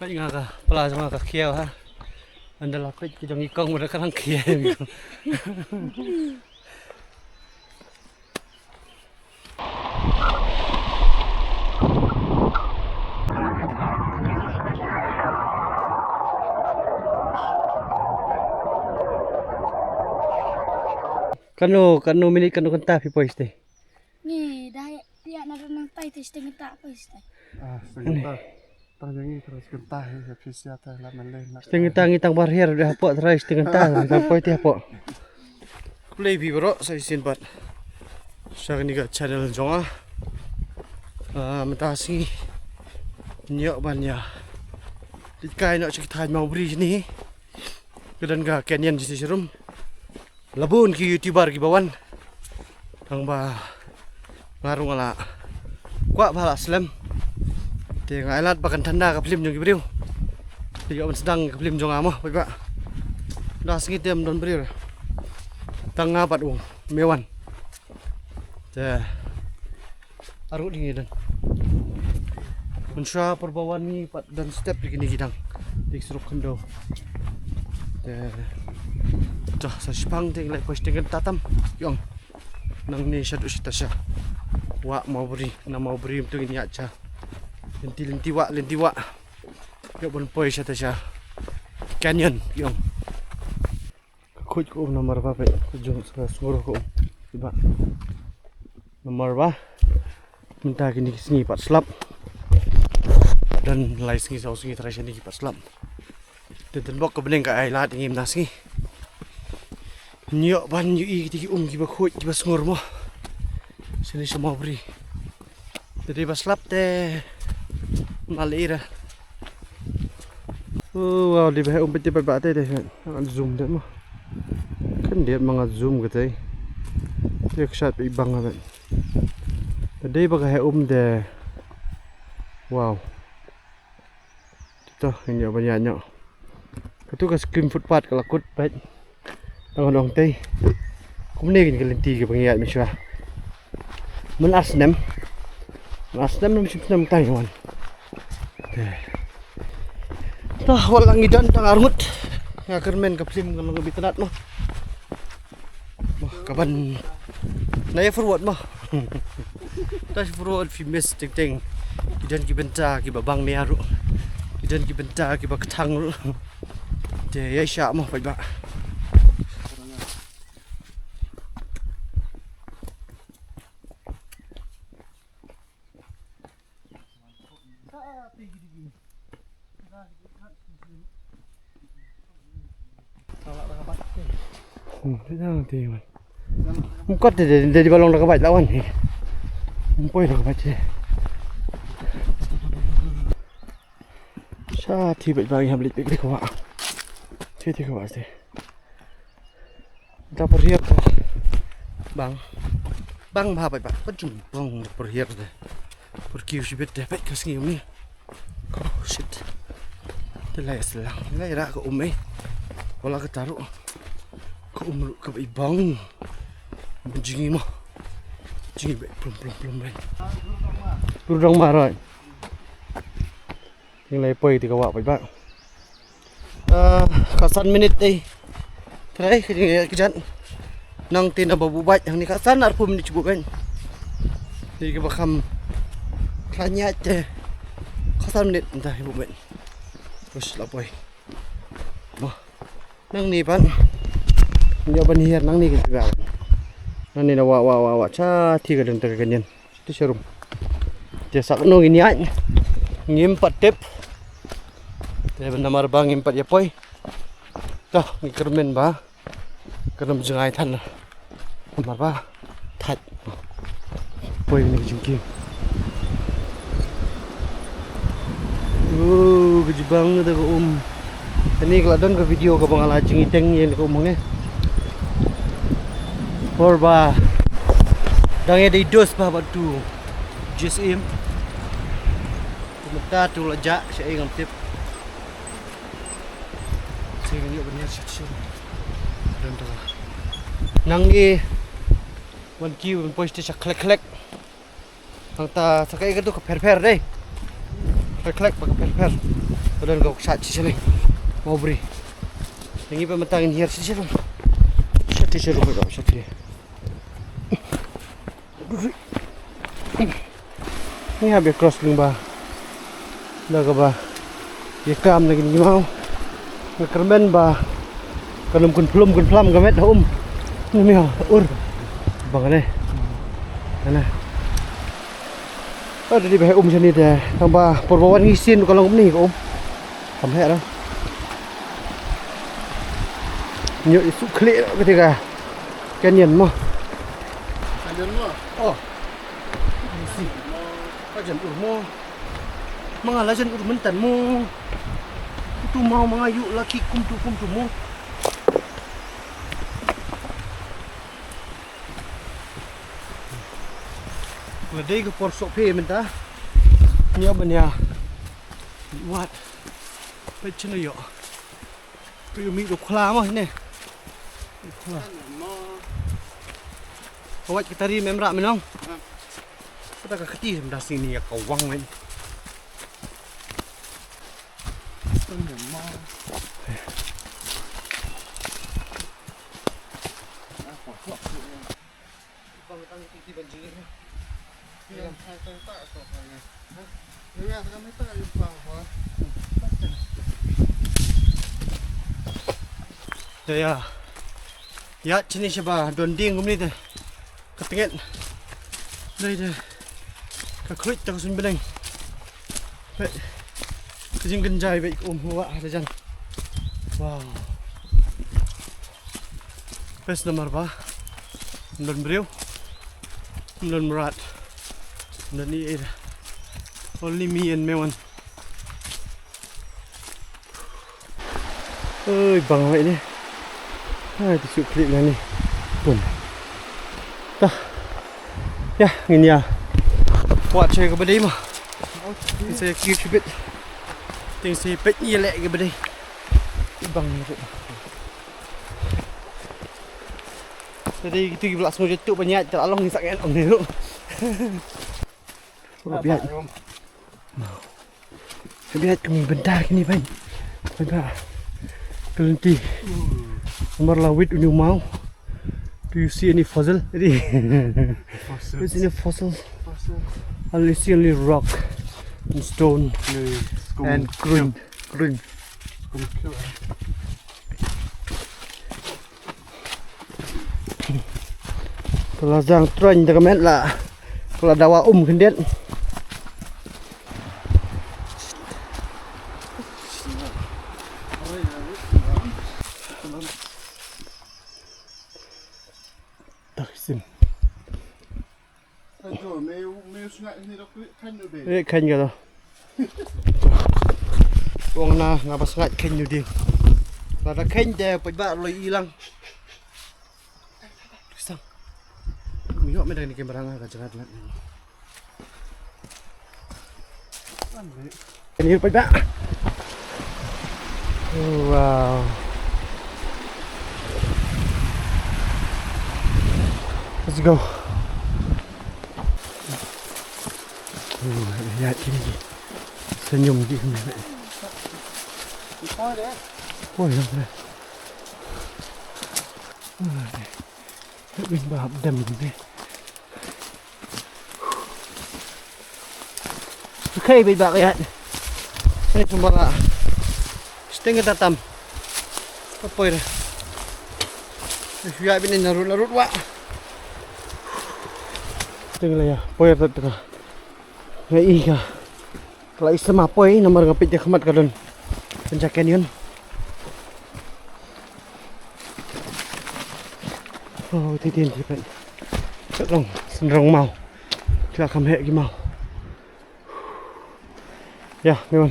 Kau ingat ke pelas sama ke kiau ha. Anda lapit kita ngikong mereka kan kiau. Kanu milik kanu kentah pi pois teh. Ni dah dia nak nang tai tu setengah tak pois teh. Setengah tangangi terus kentah ya fisia teh lah meleh nak. Setengah tangi tang barrier dah apa terai setengah tah sampai teh apa. Play pi bro saya sin bat. Saya ni ke channel jonga. Mentasi nyok banyak. Dikai nak cerita Mawbri sini. Kedan ga canyon di serum. Labun ki YouTuber ki bawan. Tang ba ngarung ala. Kwa bala slam. Te ngailat bakan tanda ka film jong ki briu. Tiga man sedang ka film jong amo pai ba. Dah sengitem don briu. Tang ngapat wong mewan. Te arut ni dan. Mensha perbawan ni pat dan step di kini gidang. Di serup kendo. Te dah sa Jibang ting lai pos dengan tatam yong nang ni syadu sitasya wa Mawbri na Mawbri tu ini aja lenti wa yo bon poi sitasya canyon yong kuj ko nomor ba pe jong sa sungro ko iba nomor ba minta kini sini pat slap dan lai sini sa sini terasa ni pat slap ten bok ko beneng ka ai lat ngim nasi nyok ban yu tiki kiba khoi kiba sngor mo sini sa Mawbri jadi pas lap teh malira wow di bah peti pa teh deh zoom deh mo kan dia mga zoom gitu dia shot ibang kan tadi pakai deh wow itu yang banyak itu ke screen footpath kalau kut baik Tong teh, kau ni kan kelenti ke pengiat macam apa? Menasnem macam senam tayuan. Dah walang idan tang armut, ngaker men kapsim kalau lebih tenat mah. Kapan? Naya forward mah. Dah forward fimes ting idan kibenta kibabang ni haru, idan kibenta kibaketang lu. Deh ya syak mah baik. Tidak nanti man. Mungkot dari balong dah kebaik lawan ni. Mumpoi dah kebaik je. Syati baik bagi hamlit baik kau. Tiada kau pasti. Kita perhiap bang apa pak? Pecum bang perhiap deh. Pergi usibet deh baik kasih ni. Oh shit. Terlalu selang. Ngai rak ke umai. Kalau ketaruh. Kau meluk ke ibang, menjingi mah, jingi baik belum baik. Turang marah. Yang lepoi tiga wak baik. Kasan minit deh. Terai kejan. Nang tina babu baik. Yang ni kasan arpu minit cukup kan. Jadi kebakam klanyat je. Kasan minit entah ibu baik. Terus lapoi. Mah, nang ni pan. Dia banhir nang ni kita. Nang ni na wa cha thi ka deng ta kanyan. Ti serum. Dia sak no ini ai. Ngimpat tip. Dia benar bang ngimpat ya poi. Dah ngikermen ba. Kenam jengai than. Namar ba. That. Poi ni jingki. Oh, jibang ada ko Ini keladon ke video ke bang ala jingiteng yang ko ni. Korba dang ada dos bah batu JSM Mata tu lejak saya ingat tip saya ni benar sih dan tu nang ni wan kiu post dia klek nang ta sakai ke tu ke per deh Klek pakai per. Padahal kau sat sini. Mawbri. Ini pematangin hier sini. Sat sini rumah kau sat. Ini habis cross lingba. Dah kaba. Ia kam lagi ni mau. Ngekermen ba. Kalau kun pelam gamet dah Ini mah bang ni. Mana? Ada di bawah sini deh. Tambah perbawan ngisin kalau ni sampai dah. Nyok isu klik ketika kanyan mah. Kanyan mah. Oh. Isi. Kajan urmo. Mangalajan urmentan mo. Itu mau mengayu laki kum tu mo. Ledai ke porsok pe mentah. Nya banya. What? Pecen yo. Pe mi do khla mah ni. Khla. Kawat kita ri memrak menong. Kita ka khati dah sini ya kawang men. Ya, sini siapa donding kumni tu, ketinggian, dari tu, kekruit tak sun benang, kejing genjai baik wah ada jan, wow, best nomor apa, don beriu, don merat, don ni only me and me one. Ơi bằng vậy đi. Hai thì chịu clip này này. Tuần. Ta. Ya, ini ya. Buat saya ke bedai mah. Saya keep a bit. Ting saya pet ni lek ke bedai. Bang ni tu. Tadi kita pula semua jatuh banyak teralong ni sangat on ni tu. Biar. Biar kami benda ni bang. Benda. Kelenti. Nomor lawit uni mau. Do you see any fossil? Is any fossil? I only see only rock and stone and green. Kalau jang tren dah kemet lah. Kalau dawa kendian. Khen kìa rồi. Con na ngapa sangat khen nhiều điều. Và đã khen để bạch bạ lôi ilang. Sang. Mình gọi mấy đây này cái barang agak jangan lah. Ini bạch bạ. Wow. Let's go. Lihat ini senyum di sini. Wah, yang mana? Bin bahap dam ini. Okay, bin bahap lihat. Ini cuma lah. Setengah tatam. Apa ini? Lihat ini narut wak. Setengah lah ya. Poyer tu. Ngai ka. Kalau isem apa nomor ngapit dia kemat kadon. Pencakian yun. Oh, titin tipat. Cakong senrong mau. Tidak akan hek mau. Ya, memang.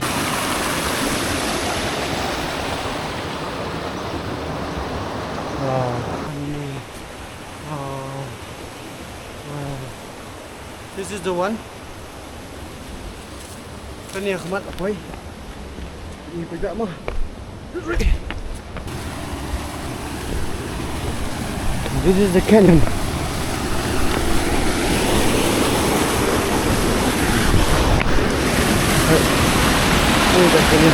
This is the one. Cái này không mất apa ni? Ini pejak mah. This is the canyon. Ini.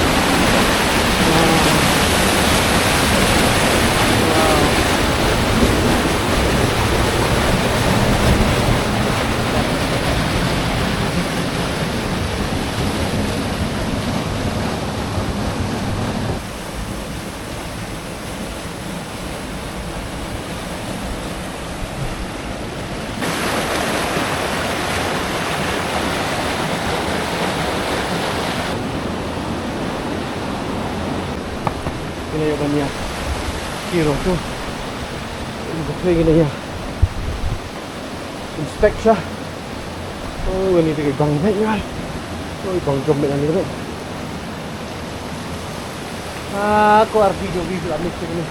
Ini ya banyak kiro tu. Ini betul gini ya. Inspect sah. Oh, ini tiga bang baik ni kan. Oh, bang jom ni kan. Aku harus video ambil ni.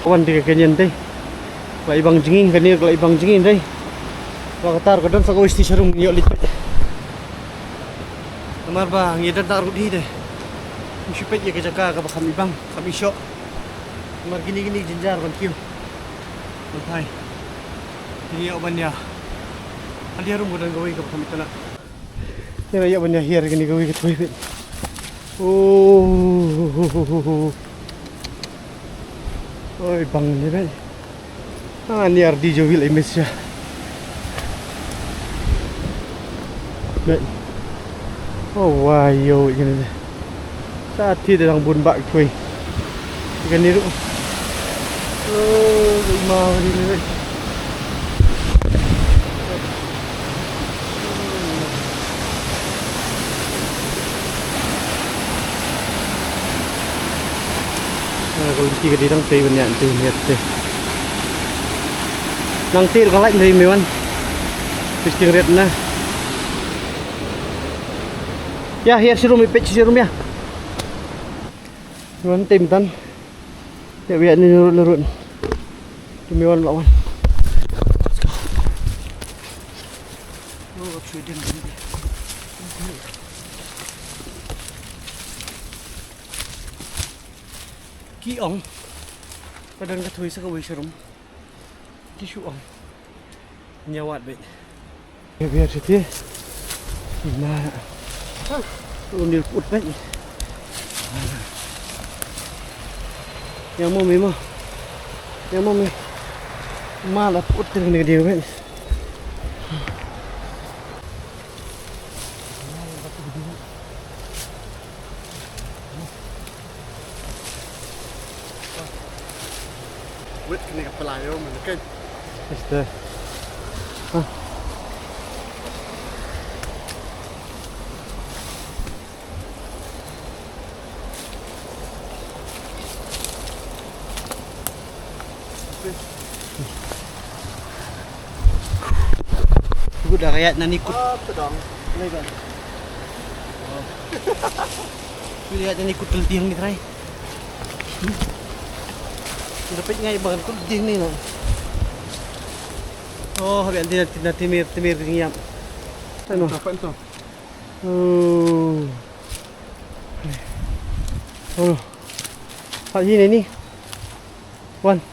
Kawan tiga kenyan teh. Kelai bang jenging kan ni kelai bang jenging teh. Katar kadang sa ko isti sharum ni ulit. Amar ba ngidan ta rudi deh. Musipet ya kajaka ka kami bang kami syok. Amar gini jenjar ban kiu. Bantai. Ini ya ban ya. Ali harum godan gawi ka kami tana. Ni ya ban ya hier gini gawi ka tuwi. Oh. Oi bang ni ben. Ni ardi jovil imes ya. Đấy. Oh wow, cái này. Sa thi để thằng buồn bại quỳ. Cái này đúng. Cái màu đi này. Còn chỉ cái đi thằng tây bên nhận từ nhiệt tây. Thằng tây có lạnh thì mấy anh. Cái tiếng rệt nè. Ya, here si Rumi, pecah si Rumi ya. Tuan tim tan. Ya biar ni lurut. Tumiwan lawan. Let's go. Oh, sudah ni. Ki ong. Padahal kat thwei sa kawai si Rum. Ki shu ong. Nyawat bet. Ya biar situ. Nah. Belum diliput baik. Yang mau memang. Yang mau memang. Malah put dengan dia baik. Wait kena kepala yo mungkin. Este. Udah kayak nanikut. Pedang. Ini kan. Lihat nanikut keltiang ni try. Dapat ngay banget keltiang ni no. Oh, habis nanti timir ngiyam. Ano? Apa itu? Oh. Oh. Pak sini ni. Wan.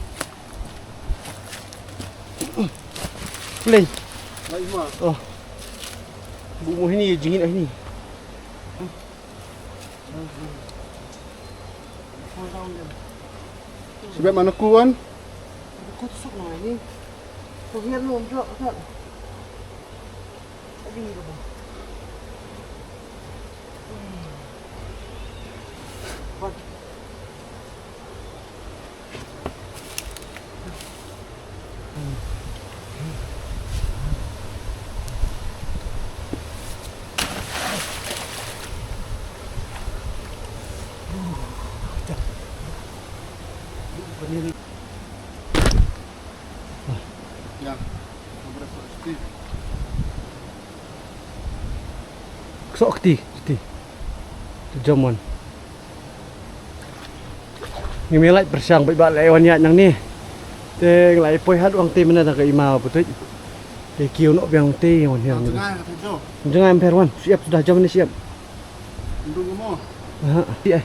Play. Oh. Bumbu ini jingit ini. Sebab mana kuan? Kau tusuk mana ini? Kau lihat lu, tak tak. Lagi ni tu. Berdiri. Ya. Berapa sih? Sok ti. Jaman. Ni melai bersang baik balik wanyak nang ni. Te lai poi hat wang ti mana tak imau betul. Te kiu nok biang ti wan yang ni. Tengah kata itu. Jangan perwan, siap sudah jam ni siap. Tunggu mau. Ha, ti ai.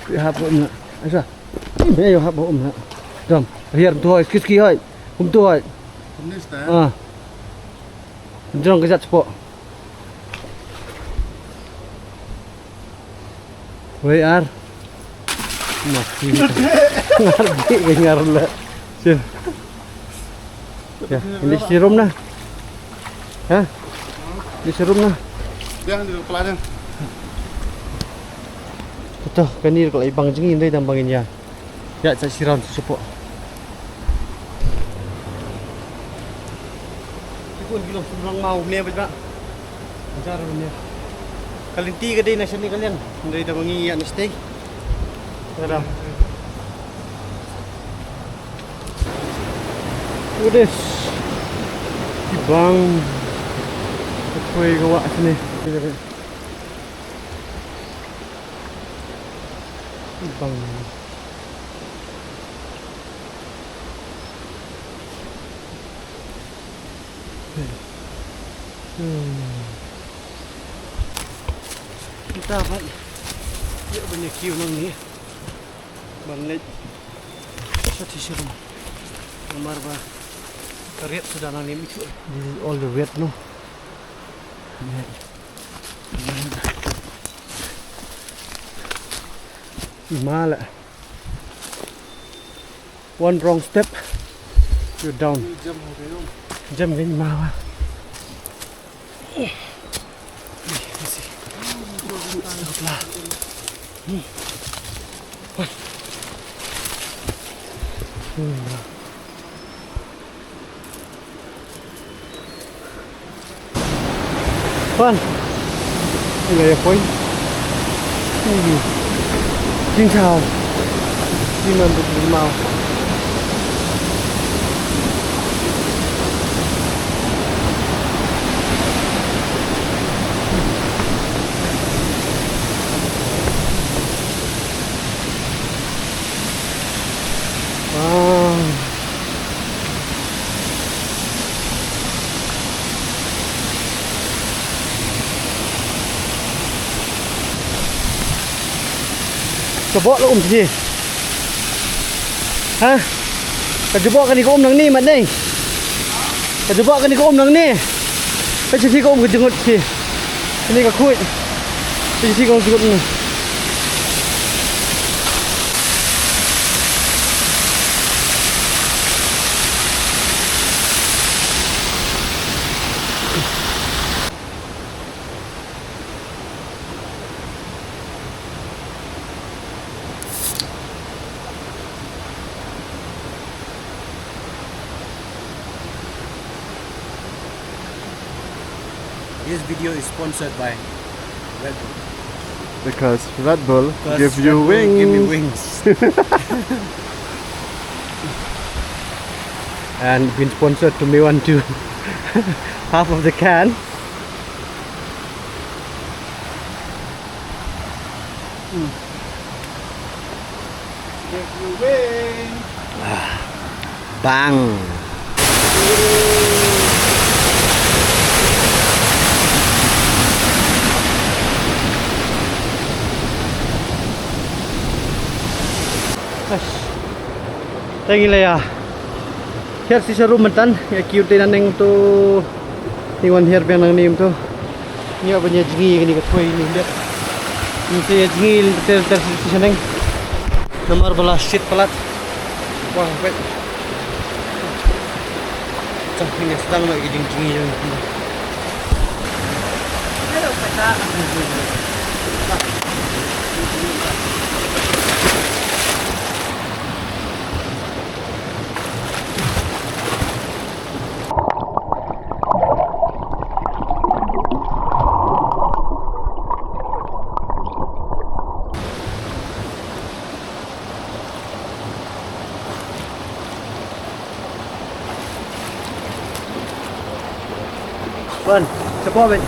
Ki hap om nak. Asa. Ni me yo hap om nak. Dom, hier tu hoi ski hoi. Kumtuat. Kumis dah. Jangan kejat sepok. Wei ar. Masih. Ngarti ke ngarla. Sir. Ya, ini sirum nah. Hah? Ini sirum nah. Dia di kepala dia. Betul, kan ni kalau ibang jengin dia tambangin ya. Ya, saya siram sepok. Ikut gilong seberang mau ni apa tak? Ajar ni. Kalinti ke dia nasi ni kalian? Dari tambangi ya ni stay. Ada. Udah. Ibang. Thwei kawak sini. Ibang. Kita apa? Ya banyak kiu nang ni. Balik. Satu sirum. Nomor ba. Kariat sudah nang ni itu. This is all the red no. Mala. One wrong step, you're down. Jam cái mala. Vâng. Đây là quay. Xin chào. Xin mời được đến màu. Coba lo gì? Hả? Coba cái này có nang ni mà đây. Coba cái này có nang ni. Cái gì có cái jenggot gì? Cái này cái khui. Cái gì có jenggot ni? This video is sponsored by Red Bull. Because Red Bull give Red you Bull wings. Give me wings. And been sponsored to me one too. Half of the can. Give you wings. Bang. Tangi lah ya. Here si seru mentan ya cute nang tu tingwan here pe nang nim tu. Ni apa nya jingi ni ka thwei ni dia. Ni se jingi ter si seneng. Nomor belas shit pelat. Wah, bet. Cak ni sedang nak jingi ni. Hello, peta. Vâng, support it.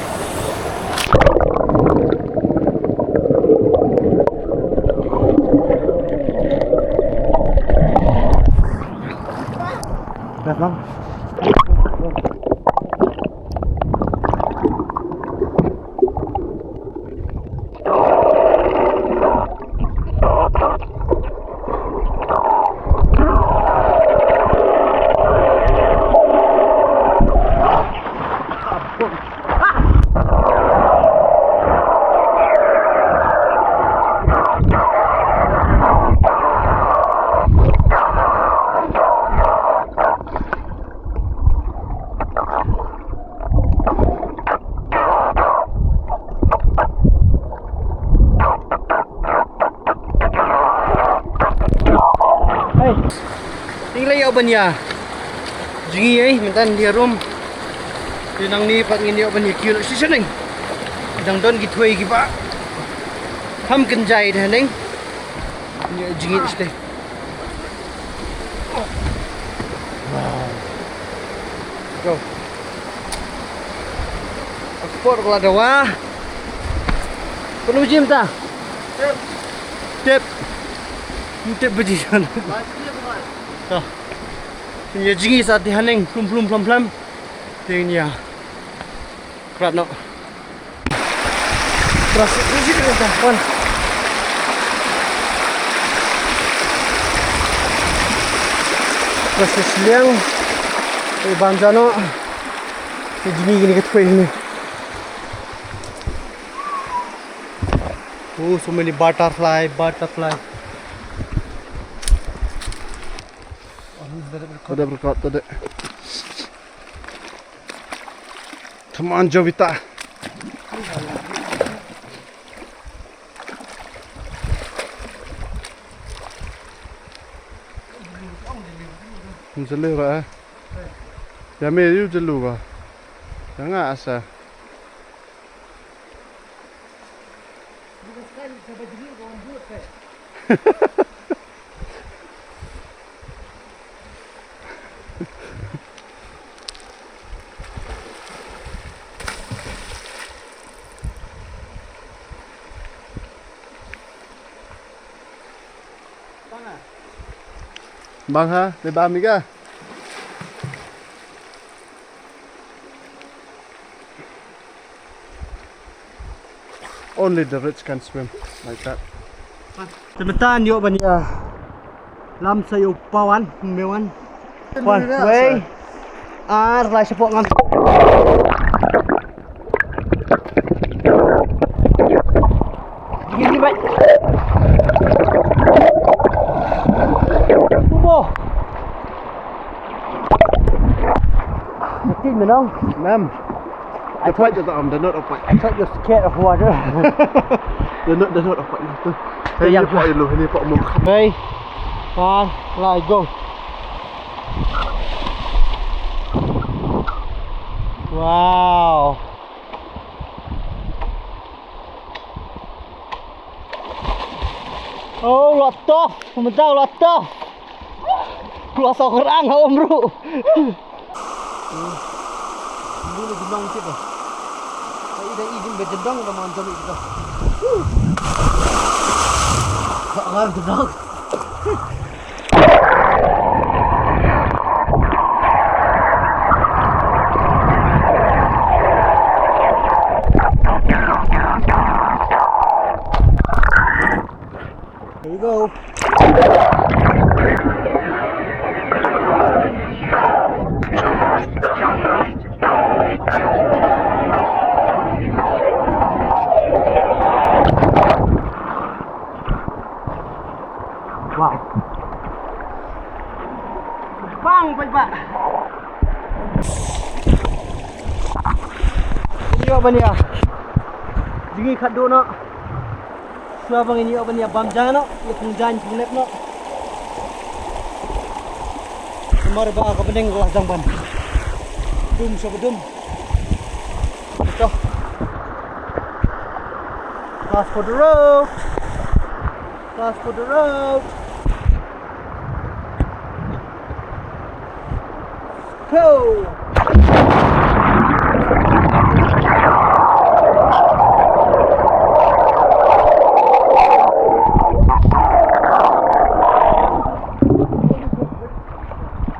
Đẹp lắm. layaw ba niya? Jingi ay, mintan dia rum. Tinang ni pag ini ba niya kilo si sining. Dang don githwei gi ba. Ham kenjai dah ning. Ni jingi ste. Wow. Go. Ekspor kalau ada wah. Penuh jim ta? Tip. Tip biji sana. Tuh. Ini jingi saat dihaning plum. Ini ya. Kerat nak. Terus biji kita pun. Terus siang. Banjano. Jingi gini ketui ni. Oh, so many butterfly. Ada berkat tadi. Come on, Jovita. Jelu ba? Ya me yu jelu ba. Jangan asa. Bang ha, may bami ka. Only the rich can swim like that. Sebentar yuk bania. Lam sayu pawan, mewan. Wan, thwei. Lai sepok ngam. Gini baik. Tubuh. Mesti menang. Ma'am, I tried to they're not up. I thought you're scared of water. They're not up. Hey, yang pak lu, ini pak muk. Hey, one, let go. Wow. Oh, lot tough. Sebentar lot tough. Keluar seorang om bro. Ini lagi jibang sikit dah. Saya dah izin berjebang dah mantap kita. Sangat jebang. There you go. Wow. Bang, Pak. Ini apa ni ah? Jingi kat do nak. Sudah bang ini apa ni bam jangan nak. Ia pengjan punep nak. Kemar ba ka bening lah jang ban. Dum so bedum. Betul. Pass for the road. Pass for the road. Go.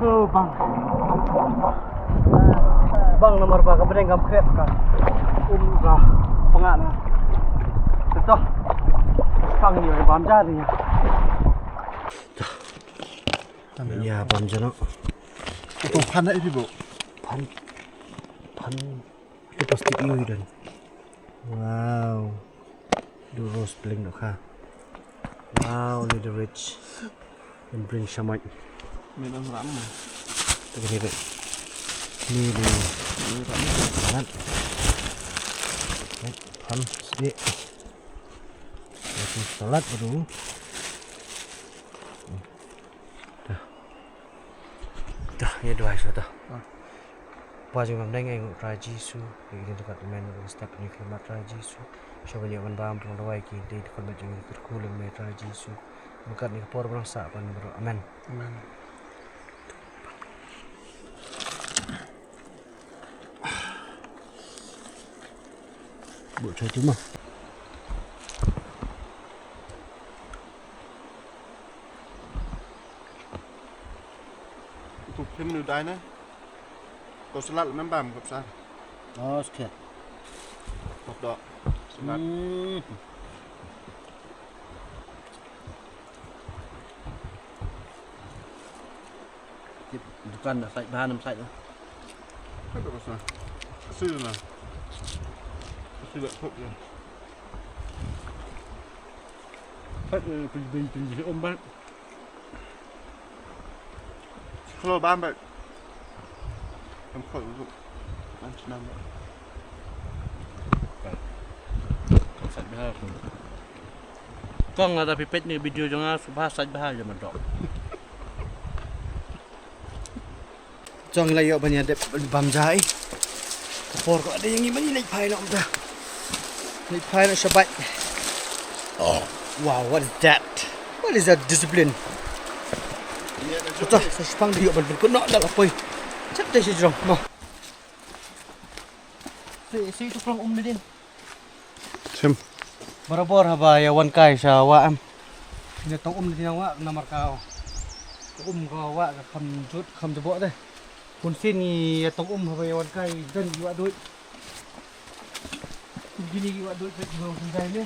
Oh bang. Bang nomor ba ka bening gam krep ka. Ka pengat na. Betul. Pang ni ada bam jar ni. Ya bam jar nak. Itu pan nak ibu. Pan itu pasti iu dan. Wow. Do roast bling nak ha. Wow, ni the rich. And bring shamai. Minum ramah. Begini deh. Ni di. Kan. Pan sedikit. Salat dulu. Dah. Dah, ya dua sudah dah. Wajib memang dengan raji su, ini dekat main step ni kelima raji su. Siapa ni akan bam pun lawai ki di dekat macam ni terkulang main raji su. Dekat ni por berang sak pan bro. Amen. Amen. Buat saya cuma. Tục thêm nửa đáy nữa. Có salad là mấy bàm gặp sao? Oh, sikit. Hộp đỏ. Salad. Bukan dah side bahan side tu. Hết được rồi. Sư là. Sư lại hộp rồi. Hết bình sẽ ôm bát. Hello bám vậy. Em khỏi dụng. Ăn năm vậy. Side bahan. Kong ada pipet ni video jangan subah side bahan je mandok. Chong layo banyak dep bam jai. Por kok ada yang ini naik pai nak dah. Naik pai nak syabat. Oh, wow, what is that? What is that discipline? Betul, saya sepang dia ban kau nak dah apa. Chat dah si jong. Mau. Si tu perang ni din. Xem. Barabar haba ya wan kai sa wa am. Ni tong ni wa namar kau. Kau wa kham jut kham jebok deh. Kun sin ni tong haba ya wan kai dan wa duit. Gini wa duit ke jong dai ni.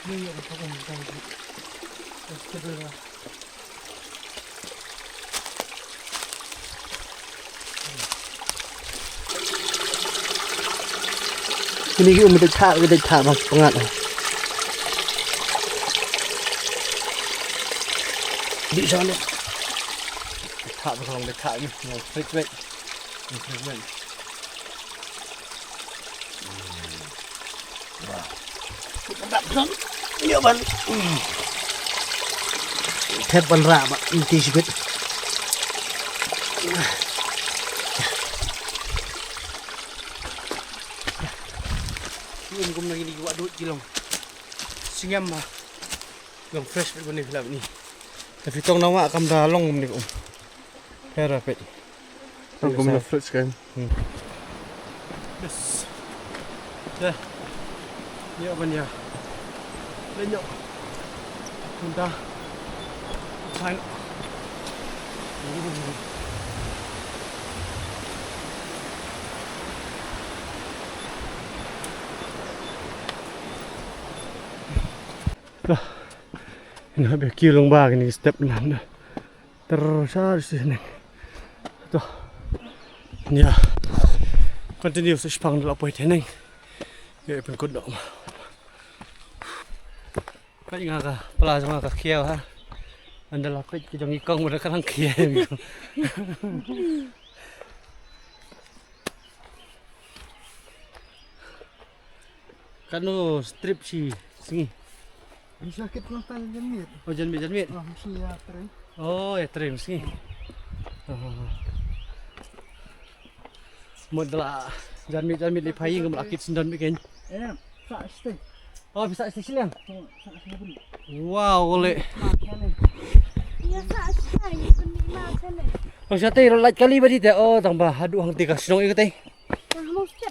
Ni ya tong kai. Astagfirullah. Ini kita mendekat mas pengat. Di sana. Tak berang dekat ni, mau freak. Wah. Tak berang. Ni apa? Tep ban ra ba, inti sikit. Kum lagi ni buat duit kilong. Singam mah. Long fresh pet ni filap ni. Tapi tong nawak kam dah long ni kum. Hera pet. Không có một flip scan. Yes. Dah. Ni apa ni? Lenyok. Mudah. Fine. Ini habis kilong bag ni step nan. Terus di sini. Tuh. Ya. Continue sa spang dala poy teneng. Ya pen kod dok. Kai nga ka pala sa ka kiaw ha. Andala pet ki jong ikong mo ka lang kiaw. Kanu strip si singi. Bisa sakit nonton jamit. Oh janmit. Ah, mesti ya tren. Oh ya tren singi. Modal janmit di paying ke melakit sendan bikin. Sak stay. Oh bisa istisilang. Sak beri. Wow boleh. Ya sak sekali penikmat sana. Oh siate rolat kali badi teh. Oh tambah aduh hang tiga senong ikut teh.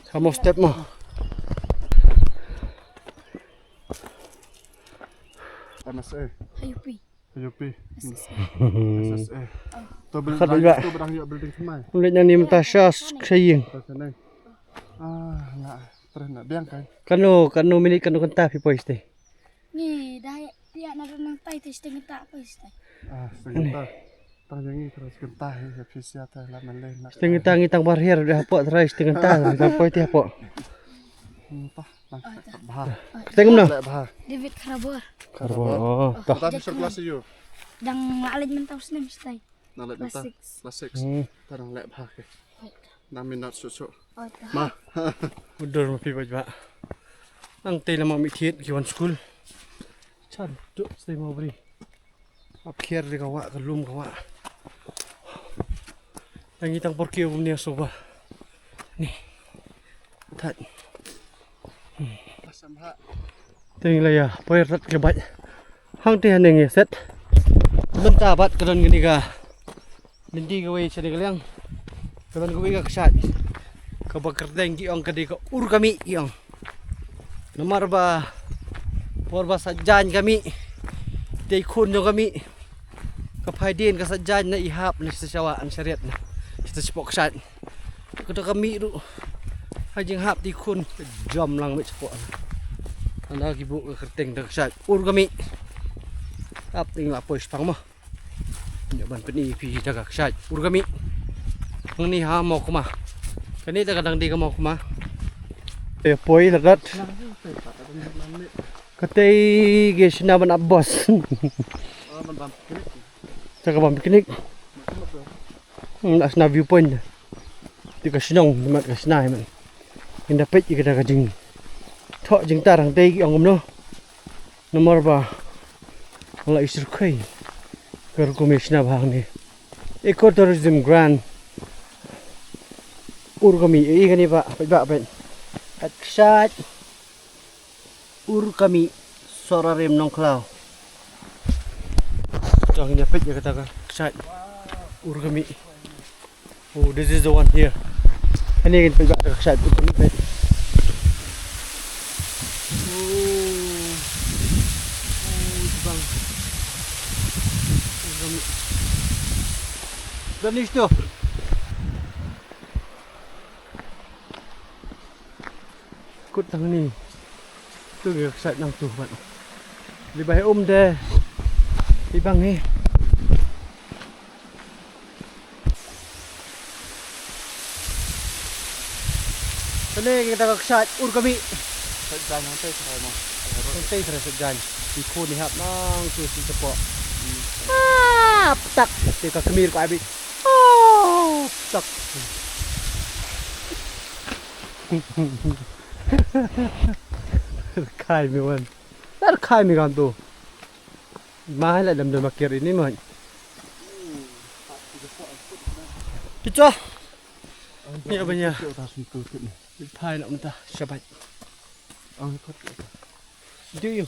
Kamu step mah. MSA. Hayupi. Hayupi. SSA. SSA. Tu berang yuk building semai. Mulanya ni mentasya saying. Sana. Ah, nak tren nak biang kan. Kanu milik kanu kentah pi pois teh. Ni dah dia nak nang tai tu setengah tak apa istai. Ah, setengah. Tang jangi terus kentah ya fisia teh lah meleh nak. Setengah tang itang barher dah apa terai setengah tang sampai teh apa. Entah. Bah. Setengah mana? Bah. David Karabor. Oh, toh. Tapi kelas you. Dang alaj mentau senam istai. Nak lek Kelas entah. 6. Kelas 6. Tarang lek bah ke. 6 minit susuk. Oh, Mah. Udah mapi baju. Ang teh lama mikir kiwan school. Cantik stay Mawbri. Up here di kawak kelum kawak. Yang itang porkio punya soba. Nih. Tat. Ting lah ya, poy rat ke bat. Hang ti haneng ya set. Bentar bat keron gini ka. Nanti gawe cari kaliang. Keron gawe ka kesat. Ka bakar deng ki ong kadi ka ur kami ki ong. Nomor ba porba sajan kami. Dei kun jo kami. Ka phaidin ka sajan na ihap na sa syawaan syariat na. Kita sepok kesat. Kada kami tu. Hajing hap di kun jam lang mai sepok. Anda kibu ke kerteng dak sat ur kami. Tap ting la pois pang mo. Nya ban peni pi dak sat ur kami. Ang ni ha mo kuma. Kani ta kadang di ka mo kuma. E poi lagat. Katay ge sina ban abbas. Man bam piknik. Taka bam piknik. Nas na viewpoint. Di ka sinong mat ka sinai man. Inda pet ka ka jing. Thọ chúng ta thằng tây ông nó mơ bà lại sửa khay cái commission hàng này ecotourism grant urkami cái này bạn bạn akshat urkami sorarem nong cloud trong nhà pet cái ta akshat urkami oh this is the one here anh ấy cái bạn akshat urkami Dan nicht nur. Cút thằng này. Tôi việc sạch năng tủ vận. Vì bài đê. Đi băng đi. Cho nên người ta gặp sạch ur kami. Sạch dàn hàng tây thôi mà. Hàng tây thật sạch dàn. Thì khô này hạp năng tủ xin support. Tak. Thì các kami của ai bị. Tak. Khai mi wan. Dar khai mi kan tu. Mai lại làm được mặc kiệt ini mà. Picho. Ni apa nya? Phai nak mentah sabat. Do you?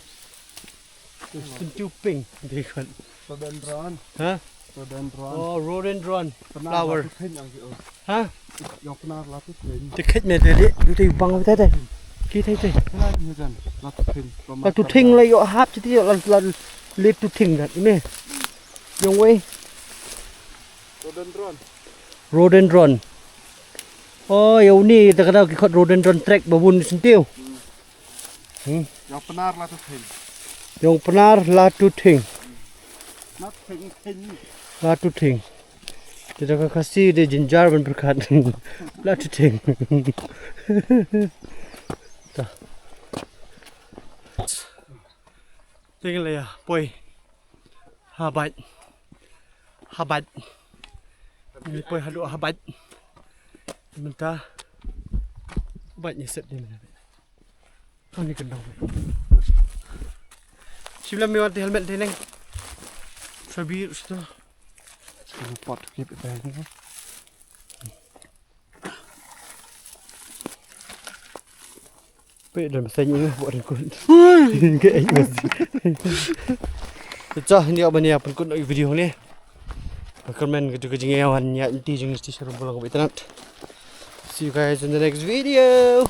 Tunjuk pink di kan. Rhododendron. Hah? Rhododendron. Oh, rhododendron flower. Hah? Yang pernah latih pin. Dekat ni tadi. Tu tu bang apa tadi? Kita tu. Kenal ni kan. Latih pin. Tu thing lah yo hap jadi yo lan lip tu thing kat ini. Yang way. Rhododendron. Rhododendron. Oh, yang ni tak ada kau rhododendron track babun sentil. Yang pernah latih pin. Yang pernah latu thing. Nat pin. Latu thing. Kita akan kasih dia jinjar dan berkat. Latu thing. Dah. Tinggal ya, boy. Habat. Ini boy hadu habat. Sementara habatnya set ni. Kau ni kendang. Sebelum mewati helmet ni neng. Sabir sudah. Pot keep it back. Pe dalam sanya buat rekod. Ke ai mesti. Cah ni apa ni apa kun video ni. Komen ke jengawan ya inti jeng isti serum pulang ke internet. See you guys in the next video.